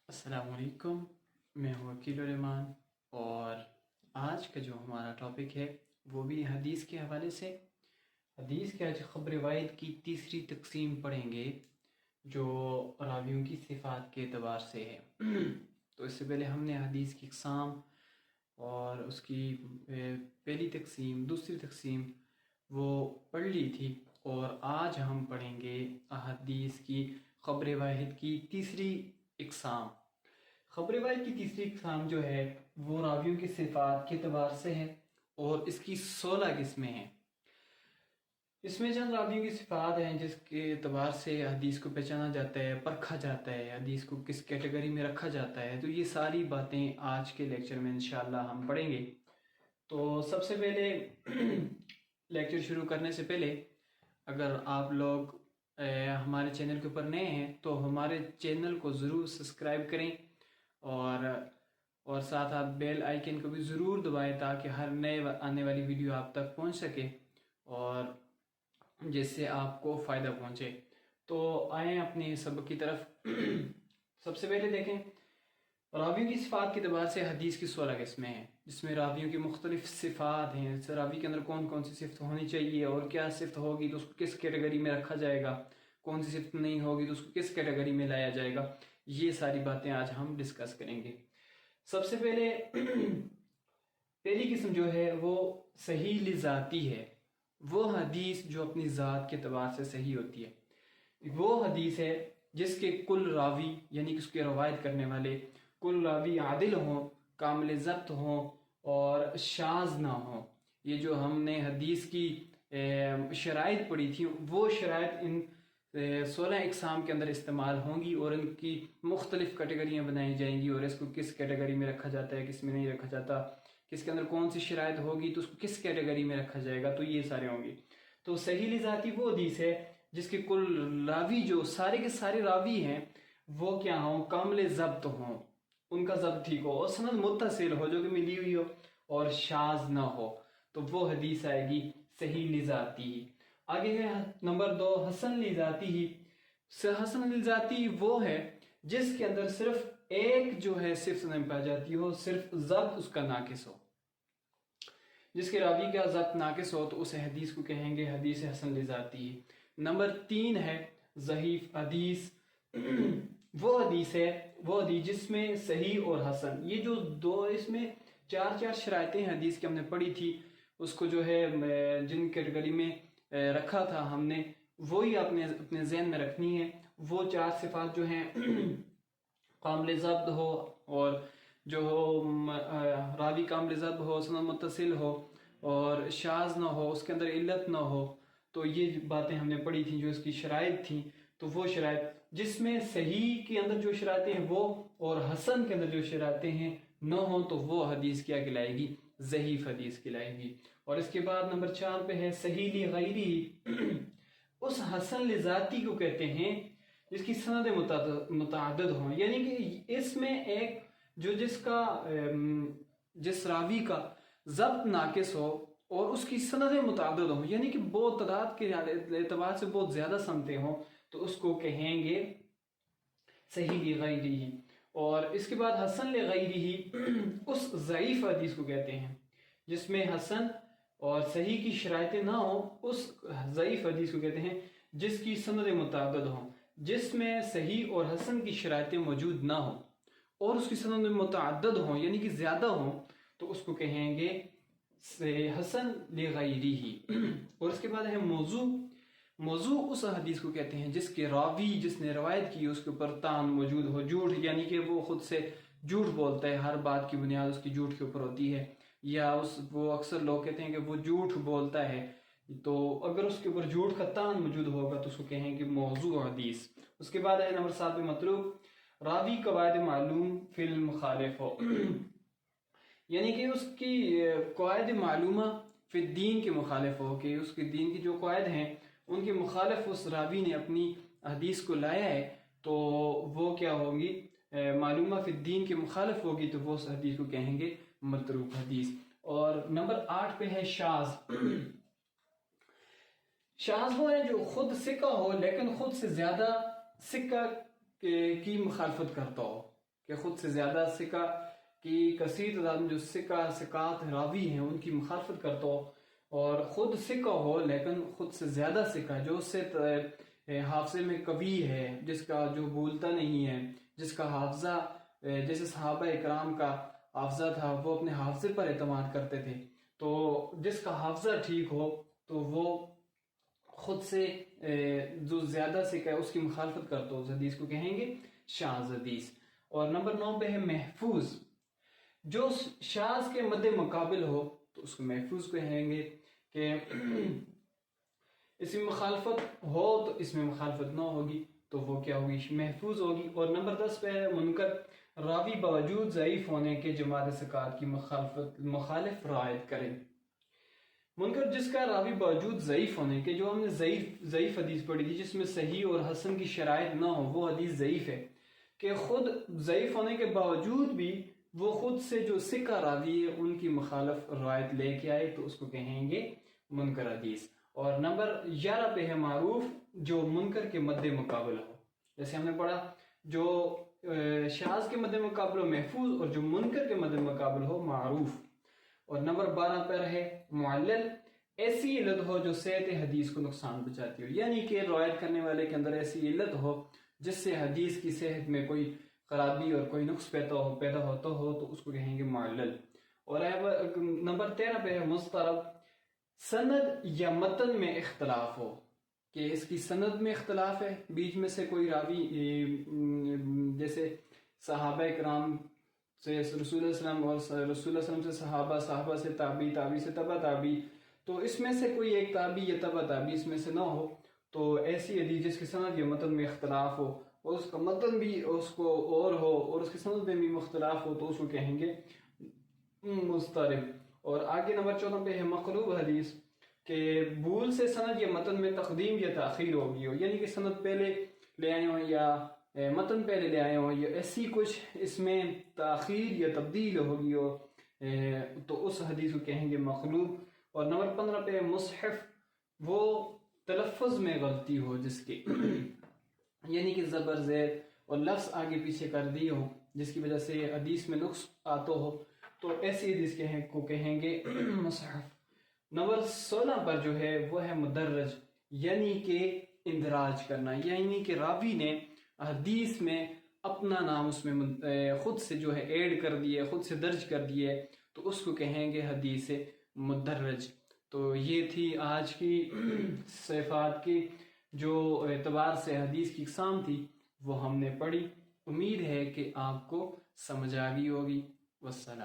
السلام علیکم، میں ہوں وکیل الرحمان، اور آج کا جو ہمارا ٹاپک ہے وہ بھی حدیث کے حوالے سے۔ حدیث کے آج خبر روایت کی تیسری تقسیم پڑھیں گے جو راویوں کی صفات کے اعتبار سے ہے۔ تو اس سے پہلے ہم نے حدیث کی اقسام اور اس کی پہلی تقسیم، دوسری تقسیم وہ پڑھ لی تھی، اور آج ہم پڑھیں گے احادیث کی خبر واحد کی تیسری اقسام۔ خبر واحد کی تیسری اقسام جو ہے وہ راویوں کی صفات کے اعتبار سے ہے، اور اس کی 16 قسمیں ہیں۔ اس میں چند راویوں کی صفات ہیں جس کے اعتبار سے حدیث کو پہچانا جاتا ہے، پرکھا جاتا ہے، حدیث کو کس کیٹیگری میں رکھا جاتا ہے۔ تو یہ ساری باتیں آج کے لیکچر میں انشاءاللہ ہم پڑھیں گے۔ تو سب سے پہلے لیکچر شروع کرنے سے پہلے اگر آپ لوگ ہمارے چینل کے اوپر نئے ہیں تو ہمارے چینل کو ضرور سبسکرائب کریں، اور ساتھ آپ بیل آئیکن کو بھی ضرور دبائیں تاکہ ہر نئے آنے والی ویڈیو آپ تک پہنچ سکے اور جس سے آپ کو فائدہ پہنچے۔ تو آئیں اپنے سبق کی طرف۔ سب سے پہلے دیکھیں، راویوں کی صفات کے اعتبار سے حدیث کی 16 قسمیں ہیں، جس میں راویوں کی مختلف صفات ہیں۔ راوی کے اندر کون کون سی صفت ہونی چاہیے، اور کیا صفت ہوگی تو اس کو کس کیٹیگری میں رکھا جائے گا، کون سی صفت نہیں ہوگی تو اس کو کس کیٹیگری میں لایا جائے گا، یہ ساری باتیں آج ہم ڈسکس کریں گے۔ سب سے پہلے پہلی قسم جو ہے وہ صحیح لذاتی ہے، وہ حدیث جو اپنی ذات کے اعتبار سے صحیح ہوتی ہے۔ وہ حدیث ہے جس کے کل راوی یعنی کہ اس کے روایت کرنے والے کل راوی عادل ہوں، کامل ضبط ہوں اور شاذ نہ ہوں۔ یہ جو ہم نے حدیث کی شرائط پڑھی تھی، وہ شرائط ان 16 اقسام کے اندر استعمال ہوں گی، اور ان کی مختلف کیٹیگریاں بنائی جائیں گی، اور اس کو کس کیٹیگری میں رکھا جاتا ہے، کس میں نہیں رکھا جاتا، کس کے اندر کون سی شرائط ہوگی تو اس کو کس کیٹیگری میں رکھا جائے گا، تو یہ سارے ہوں گے۔ تو صحیح لذاتی وہ حدیث ہے جس کے کل راوی جو سارے کے سارے راوی ہیں وہ کیا ہوں، کامل ضبط ہوں، ان کا ضبط ٹھیک ہو، اور سند متصل ہو جو کہ ملی ہوئی ہو، اور شاذ نہ ہو، تو وہ حدیث آئے گی صحیح لذاتی۔ آگے ہے نمبر 2 حسن لذاتی ہی۔ حسن لذاتی وہ ہے جس کے اندر صرف ایک جو ہے صفت نہیں پائی جاتی ہو، صرف ضبط اس کا ناقص ہو۔ جس کے راوی کا ضبط ناقص ہو تو اس حدیث کو کہیں گے حدیث حسن لذاتی۔ نمبر 3 ہے ضعیف حدیث۔ وہ حدیث ہے جس میں صحیح اور حسن، یہ جو دو اس میں چار شرائطیں حدیث کی ہم نے پڑھی تھی، اس کو جو ہے جن کیٹیگری میں رکھا تھا ہم نے، وہی آپ نے اپنے ذہن میں رکھنی ہے۔ وہ 4 صفات جو ہیں کامل ضبط ہو، اور جو ہو راوی کامل ضبط ہو، سند متصل ہو، اور شاذ نہ ہو، اس کے اندر علت نہ ہو، تو یہ باتیں ہم نے پڑھی تھیں جو اس کی شرائط تھیں۔ تو وہ شرائط جس میں صحیح کے اندر جو شرائطیں ہیں وہ، اور حسن کے اندر جو شرائطیں ہیں نہ ہوں، تو وہ حدیث کیا کہلائے گی، ضعیف حدیث کہلائے گی۔ اور اس کے بعد نمبر 4 پہ ہے صحیح لغیری۔ اس حسن لذاتی کو کہتے ہیں جس کی سند متعدد ہوں، یعنی کہ اس میں ایک جو جس راوی کا ضبط ناقص ہو اور اس کی سندیں متعدد ہوں، یعنی کہ بہت تعداد کے اعتبار سے بہت زیادہ سندیں ہوں، تو اس کو کہیں گے صحیح لغیری۔ اور اس کے بعد حسن لغیری اس ضعیف حدیث کو کہتے ہیں جس میں حسن اور صحیح کی شرائطیں نہ ہوں، اس ضعیف حدیث کو کہتے ہیں جس کی سند متعدد ہوں، جس میں صحیح اور حسن کی شرائطیں موجود نہ ہوں اور اس کی سند متعدد ہوں یعنی کہ زیادہ ہوں، تو اس کو کہیں گے حسن لغیری۔ اور اس کے بعد ہے موضوع۔ موضوع اس حدیث کو کہتے ہیں جس کے راوی جس نے روایت کی اس کے اوپر طعن موجود ہو، جھوٹ، یعنی کہ وہ خود سے جھوٹ بولتا ہے، ہر بات کی بنیاد اس کی جھوٹ کے اوپر ہوتی ہے، یا وہ اکثر لوگ کہتے ہیں کہ وہ جھوٹ بولتا ہے، تو اگر اس کے اوپر جھوٹ کا طعن موجود ہوگا تو اس کو کہیں گے موضوع حدیث۔ اس کے بعد ہے نمبر 7 میں متروک۔ راوی قواعد معلوم فی المخالف ہو، یعنی کہ اس کی قواعد معلومہ فی الدین کے مخالف ہو، کہ اس کے دین کی جو قواعد ہیں ان کے مخالف اس راوی نے اپنی حدیث کو لایا ہے، تو وہ کیا ہوگی، معلومہ فی الدین کے مخالف ہوگی، تو وہ اس حدیث کو کہیں گے متروک حدیث۔ اور نمبر 8 پہ ہے شاذ۔ شاذ وہ ہے جو خود ثقہ ہو لیکن خود سے زیادہ ثقہ کی مخالفت کرتا ہو، کہ خود سے زیادہ ثقہ کی کثیر تعداد میں جو ثقات راوی ہیں ان کی مخالفت کرتا ہو، اور خود ثقہ ہو لیکن خود سے زیادہ ثقہ جو اس سے حافظے میں قوی ہے، جس کا جو بولتا نہیں ہے، جس کا حافظہ جیسے صحابہ اکرام کا حافظہ تھا، وہ اپنے حافظے پر اعتماد کرتے تھے، تو جس کا حافظہ ٹھیک ہو تو وہ خود سے جو زیادہ ثقہ ہے اس کی مخالفت کرتا ہو، اس حدیث کو کہیں گے شاذ حدیث۔ اور نمبر 9 پہ ہے محفوظ، جو شاذ کے مد مقابل ہو تو اس کو محفوظ کہیں گے کہ اس میں مخالفت ہو تو اس میں مخالفت نہ ہوگی تو وہ کیا ہوگی، محفوظ ہوگی۔ اور نمبر 10 پہ ہے منکر، راوی باوجود ضعیف ہونے کے جماعت ثقات کی مخالف رعایت کرے۔ منکر جس کا راوی باوجود ضعیف ہونے کے، جو ہم نے ضعیف حدیث پڑھی تھی جس میں صحیح اور حسن کی شرائط نہ ہو، وہ حدیث ضعیف ہے، کہ خود ضعیف ہونے کے باوجود بھی وہ خود سے جو ثقہ راوی ہے ان کی مخالف روایت لے کے آئے تو اس کو کہیں گے منکر حدیث۔ اور نمبر 11 پہ ہے معروف، جو منکر کے مد مقابل ہو، جیسے ہم نے پڑھا جو شاذ کے مد مقابل ہو محفوظ، اور جو منکر کے مد مقابل ہو معروف۔ اور نمبر 12 پر ہے معلل، ایسی علت ہو جو صحت حدیث کو نقصان پہنچاتی ہو، یعنی کہ روایت کرنے والے کے اندر ایسی علت ہو جس سے حدیث کی صحت میں کوئی خرابی اور کوئی نقص پیدا ہوتا ہو تو اس کو کہیں گے معلل۔ اور نمبر 13 پہ ہے مضطرب، سند یا متن میں اختلاف ہو، کہ اس کی سند میں اختلاف ہے، بیچ میں سے کوئی راوی جیسے صحابہ اکرام سے رسول اللہ علیہ وسلم اور رسول اللہ علیہ وسلم سے صحابہ، صحابہ سے تابعی، تابعی سے تبع تابعی، تو اس میں سے کوئی ایک تابعی یا تبع تابعی اس میں سے نہ ہو، تو ایسی حدیث جس کی سند یا متن میں اختلاف ہو اور اس کا متن بھی اس کو اور ہو اور اس کی سند میں بھی مختلف ہو تو اس کو کہیں گے مضطرب۔ اور آگے نمبر 14 پہ ہے مقلوب حدیث، کہ بھول سے سند یا متن میں تقدیم یا تاخیر ہوگی ہو، یعنی کہ سند پہلے لے آئے ہوں یا متن پہلے لے آئے ہوں یا ایسی کچھ اس میں تاخیر یا تبدیل ہوگی ہو، تو اس حدیث کو کہیں گے مقلوب۔ اور نمبر 15 پہ مصحف، وہ تلفظ میں غلطی ہو جس کی یعنی کہ زبر زیر اور لفظ آگے پیچھے کر دی ہو جس کی وجہ سے حدیث میں نقص آتا ہو، تو ایسی حدیث کو کہیں گے مصحف۔ نمبر 16 پر جو ہے وہ ہے مدرج، یعنی کہ اندراج کرنا، یعنی کہ راوی نے حدیث میں اپنا نام اس میں خود سے جو ہے ایڈ کر دیے، خود سے درج کر دیے، تو اس کو کہیں گے حدیث مدرج۔ تو یہ تھی آج کی صفات کی جو اعتبار سے حدیث کی اقسام تھی وہ ہم نے پڑھی، امید ہے کہ آپ کو سمجھ آ گئی ہوگی۔ والسلام۔